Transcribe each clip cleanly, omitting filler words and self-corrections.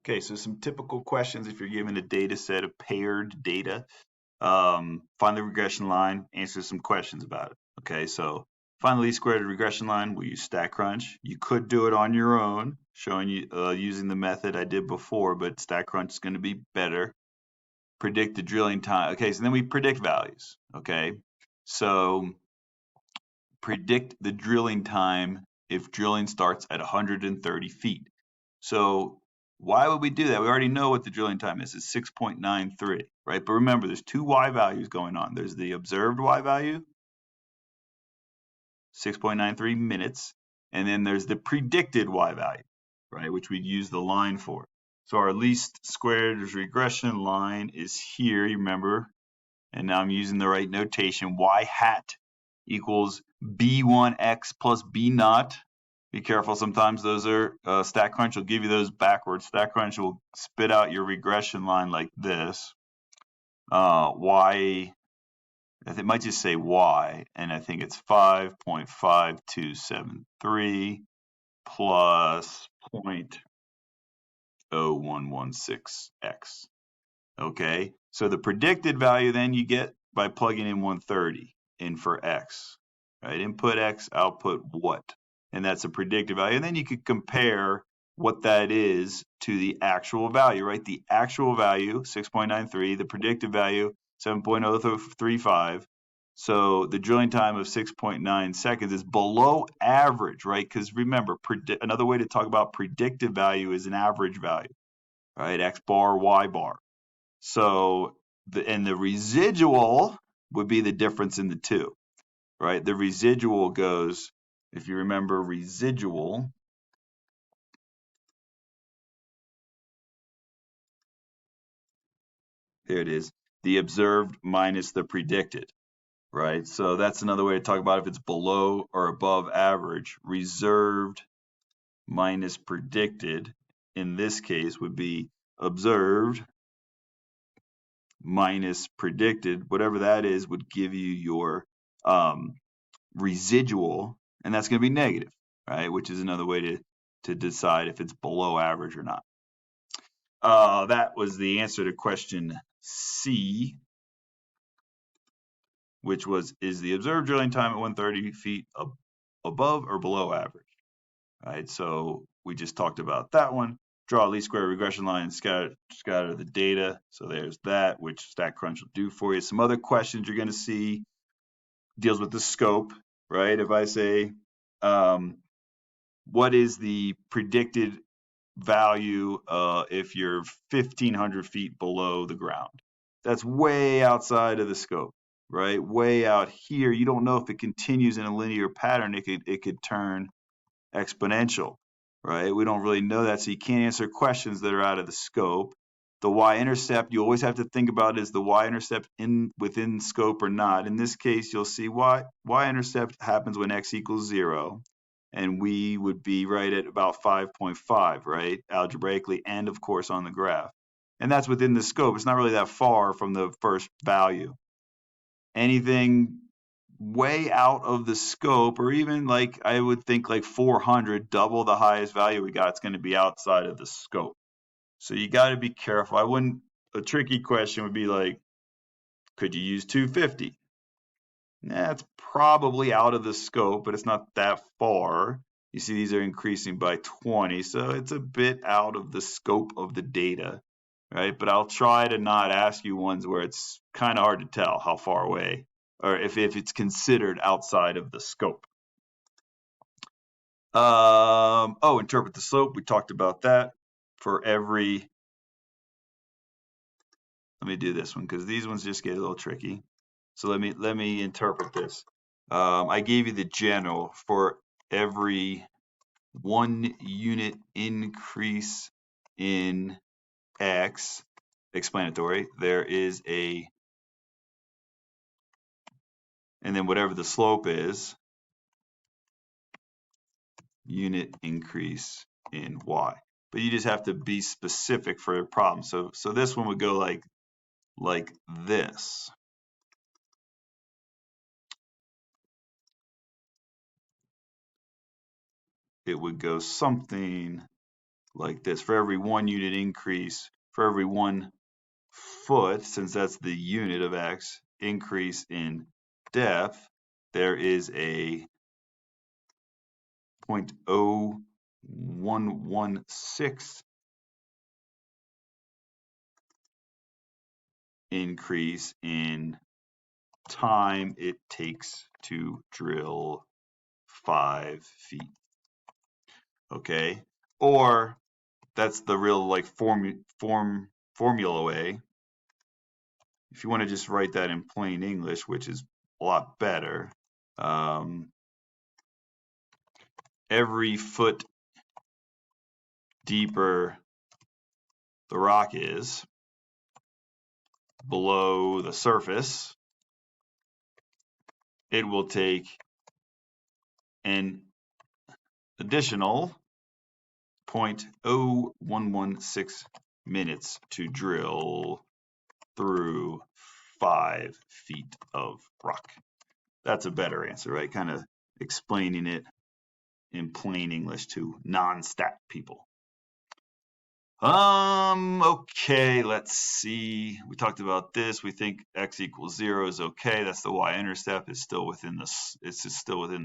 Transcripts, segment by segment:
Okay, so some typical questions if you're given a data set of paired data. Find the regression line, answer some questions about it. Okay, so find the least squared regression line. We use StatCrunch. You could do it on your own, showing you using the method I did before, but StatCrunch is going to be better. Predict the drilling time. Okay, so then we predict values. Okay, so predict the drilling time if drilling starts at 130 feet. So why would we do that? We already know what the drilling time is. It's 6.93, right? But remember, there's two y values going on. There's the observed y value, 6.93 minutes, and then there's the predicted y value, right, which we'd use the line for. So our least squared regression line is here, you remember, and now I'm using the right notation. Y hat equals B1x plus B naught. Be careful, sometimes those are, StatCrunch will give you those backwards. StatCrunch will spit out your regression line like this. Y, I think it might just say Y, and I think it's 5.5273 plus 0.0116x. Okay, so the predicted value then you get by plugging in 130 in for x, right? Input x, output what? And that's a predicted value. And then you could compare what that is to the actual value, right? The actual value, 6.93, the predicted value, 7.035. So the drilling time of 6.9 seconds is below average, right? Because remember, another way to talk about predicted value is an average value, right? X bar, Y bar. So the residual would be the difference in the two, right? The residual goes, if you remember residual, there it is, the observed minus the predicted, right? So that's another way to talk about if it's below or above average. Reserved minus predicted in this case would be observed minus predicted. Whatever that is would give you your residual, and that's going to be negative, right? Which is another way to decide if it's below average or not. That was the answer to question C, which was, is the observed drilling time at 130 feet above or below average? Right, so we just talked about that one. Draw a least square regression line and scatter the data. So there's that, which StatCrunch will do for you. Some other questions you're going to see deals with the scope, right? If I say, what is the predicted value if you're 1,500 feet below the ground? That's way outside of the scope, right? Way out here. You don't know if it continues in a linear pattern. It could turn exponential, right? We don't really know that, so you can't answer questions that are out of the scope. The y-intercept, you always have to think about, is the y-intercept within scope or not? In this case, you'll see y-intercept happens when x equals 0, and we would be right at about 5.5, right? Algebraically, and of course on the graph. And that's within the scope. It's not really that far from the first value. Anything way out of the scope, or even like I would think like 400, double the highest value we got, it's going to be outside of the scope. So you got to be careful. I wouldn't, a tricky question would be like, could you use 250? That's probably out of the scope, but it's not that far. You see these are increasing by 20, so it's a bit out of the scope of the data, right? But I'll try to not ask you ones where it's kind of hard to tell how far away, or if it's considered outside of the scope. Oh, interpret the slope. We talked about that. For every, let me do this one because these ones just get a little tricky. So let me interpret this. I gave you the general. For every 1 unit increase in x, explanatory, there is a, and then whatever the slope is, unit increase in y. But you just have to be specific for a problem. So this one would go like this. It would go something like this. For every 1 unit increase, for every 1 foot, since that's the unit of x, increase in depth, there is a 0.0116 increase in time it takes to drill 5 feet. Okay, or that's the real like formula way. If you want to just write that in plain English, which is a lot better, every foot deeper the rock is below the surface, it will take an additional 0.0116 minutes to drill through 5 feet of rock. That's a better answer, right? Kind of explaining it in plain English to non-stat people. Okay, let's see. We talked about this. We think x equals 0 is okay. That's the y-intercept. It's still within the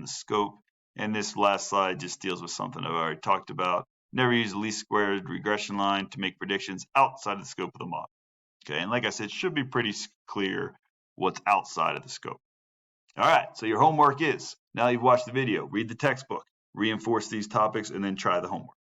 scope. And this last slide just deals with something I've already talked about. Never use the least squared regression line to make predictions outside of the scope of the model. Okay, and like I said, it should be pretty clear what's outside of the scope. All right, so your homework is, now you've watched the video, read the textbook, reinforce these topics, and then try the homework.